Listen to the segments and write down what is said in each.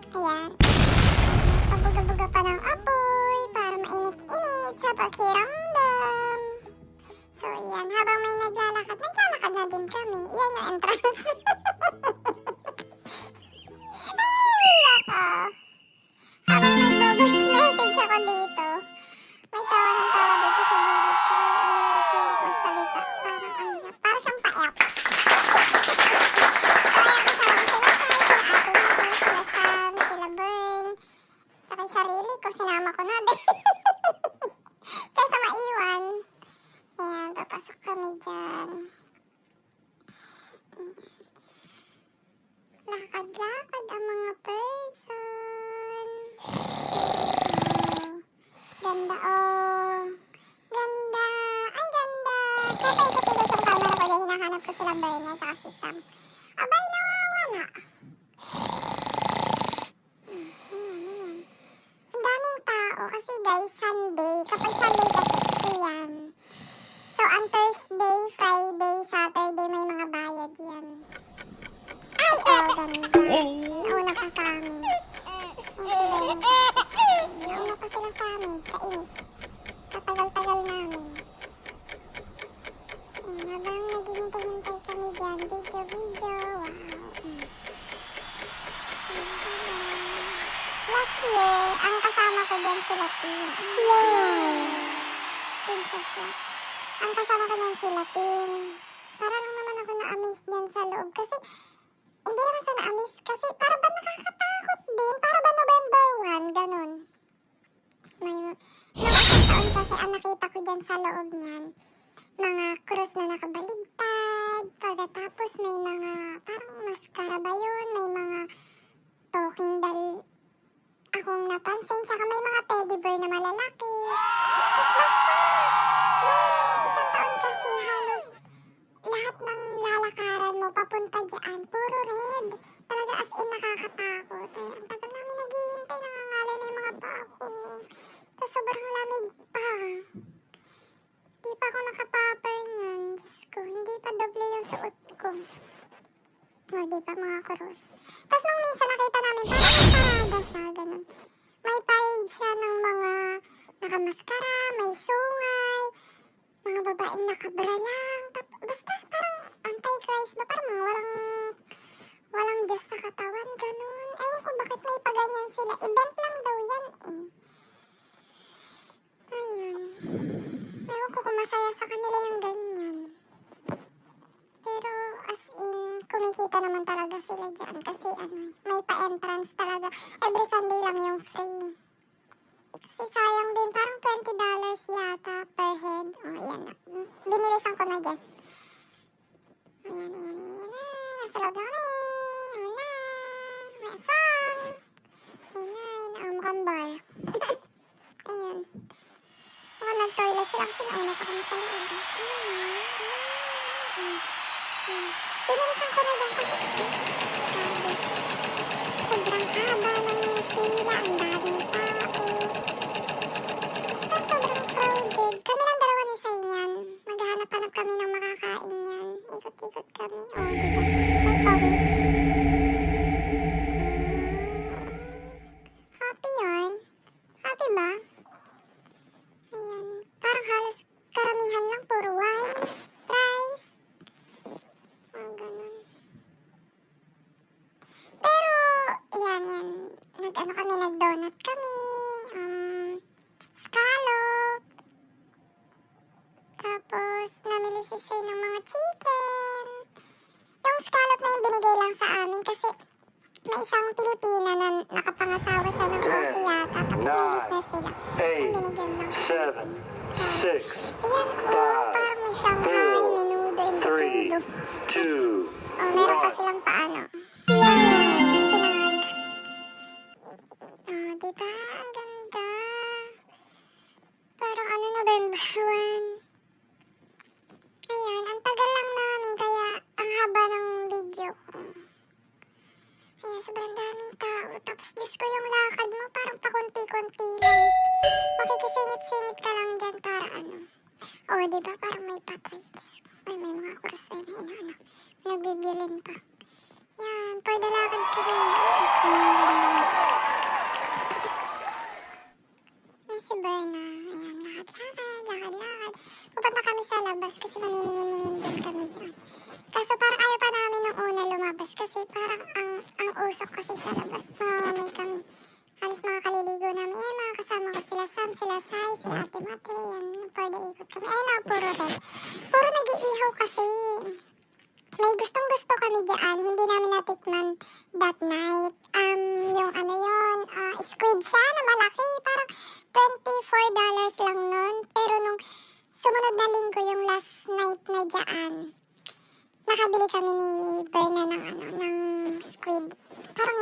Ayan. Pabuga-buga pa ng apoy para mainit-init sa pakiramdam. So, ayan. Habang may naglalakad na din kami. Yan yung entrance. Ay, ako. Habang nag-voice message ako dito, may tawa ng tawa dito sa gilid ko. Magsalita. Parang ano siya. Parang siyang pa-eps. So, ayan, kasama ko sila Sai, sila Ate Mimi, sila Sam, sila Bern. Tsaka yung sarili ko, sinama ko na din. Kaysa maiwan. Ayan, papasok kami dyan. Lakad-lakad ang mga person. Ganda, oh. Ganda. Ay, ganda. Kaya paikot-ikot yung camera ko dyan. Hinahanap ko sila Berna at si Sam. Abay, nawawala. Ayan. Ang daming tao kasi guys, Sunday. Kapag Sunday kasi yan. So, ang Thursday, Friday, Saturday, may mga bayad yan. Ay, oh, ganda. Nauna pa sa amin. Nauna pa sila sa amin. Kainis. Katagal-tagal namin. Habang naghihintay-hintay kami dyan. Video. Wow. Last year, ang kasama ko dyan sila Tin. Yay! Princess lang. Ang kasama ko dyan sila Tin. Parang naman ako na-amaze dyan sa loob. Kasi, hindi naman sa na-amaze. Kasi, para ba nakakatakot din? Para ba November 1? Ganon. Nung isang taon kasi ang nakita ko dyan sa loob niyan, mga krus na nakabaligtad, pagkatapos may mga, parang maskara ba yun, may mga talking doll akong napansin, saka may mga teddy bear na malalaki. Tapos basta, nung isang taon kasi halos lahat ng lalakaran mo papunta dyan, puro red. Talaga as in nakakatakot. Ay, ang tagal namin naghihintay, nangangalay na yung mga paa ko. Tapos sobrang lamig pa. Di pa ako nakapapper nun. Diyos ko, hindi pa doble yung suot ko. O, di pa mga kurus. Tapos nung minsan nakita namin, parang may parada siya, ganun. May parade siya ng mga nakamaskara, may sungay, mga babaeng nakabra lang. Basta parang anti-Christ ba? Parang mga walang Diyos sa katawan, ganun. Ewan ko bakit may paganyan sila. Event lang daw yan eh. Ayun. Ewan ko kung masaya sa kanila yung ganyan. Pero as in, kumikita naman talaga sila dyan. Kasi may pa-entrance talaga. Every Sunday lang yung free. Kasi sayang din, parang $20 yata per head. O, ayan na. Binilisan ko na dyan. Ayan na. Nasa loob na kami. Ayan na. May aswang. Ayan na. O, mukhang bar. Ayan. Mukhang nag-toilet sila kasi nauna pa kami sa loob. Binilisan ko na dyan kasi sobrang haba ng pila. Ang daming tao. Sobrang crowded. Kami lang dalawa ni Sai niyan. Maghahanap-hanap kami ng makakain niyan. Ikot-ikot kami. O, diba? May pawits. Happy yun. Happy ba? Ayan. Parang halos karamihan lang. Puro wine, rice. O, ganun. Pero, yan. Nag-donut kami. Scallop. Tapos, namili si Sai ng mga chicken. Yung scallop na yung binigay lang sa amin kasi may isang Pilipina na nakapangasawa siya ng Aussie yata. Tapos may business sila. Ang binigyan lang. 7, 6, Ayan, parang may Shanghai, menudo, embutido. 2, Meron pa silang paano. Yay! Sinangag. Diba? Ang ganda. Parang November 1. Ayan, ang tagal lang namin kaya ang haba ng video ko. Ayan, sobrang daming tao. Tapos, Diyos ko, yung lakad mo parang pakunti-kunti lang. Makikisingit-singit ka lang dyan para O, diba? Parang may patay. Diyos ko. Ay, may mga kurasay na Nagbibilin pa. Yan, pwede lakad ka rin. sa labas. Mamamay kami. Halos mga kaliligo namin. Ayan, mga kasama ko sila Sam, sila Sai, sila Ate Mate. Yan, for the ikot kami. Ayan na, puro red. Puro nag-iihaw kasi. May gustong-gusto kami dyan. Hindi namin natikman that night. Yung ano yun, squid siya na malaki. Parang $24 lang nun. Pero nung sumunod na linggo, yung last night na dyan, nakabili kami ni Berna ng squid. Parang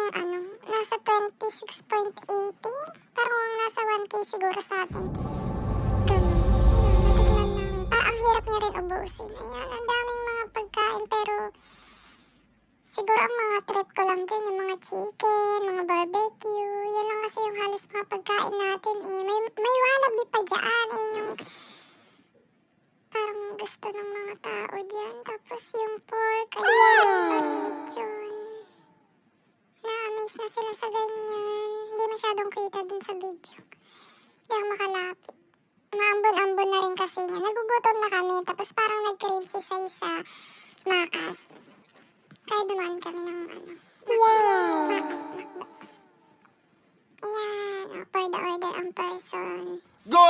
nasa 26.80. Parang nasa 1K siguro sa atin. Ganun. Natikman namin. Parang ang hirap niya rin ubusin. Ayan, ang daming mga pagkain. Pero siguro ang mga trip ko lang dyan, yung mga chicken, mga barbecue. Yan lang kasi yung halos mga pagkain natin. May walabi pa dyan. Yung parang gusto ng mga tao dyan. Tapos yung pork, lechon. Na-amaze na sila sa ganyan. Hindi masyadong kita dun sa video. Hindi ako makalapit. Maambon-ambon na rin kasi niya. Nagugutom na kami. Tapos parang nag-crave si Sai sa Macas. Kaya dumaan kami ng Macas. Ayan. For the order ang person. Go!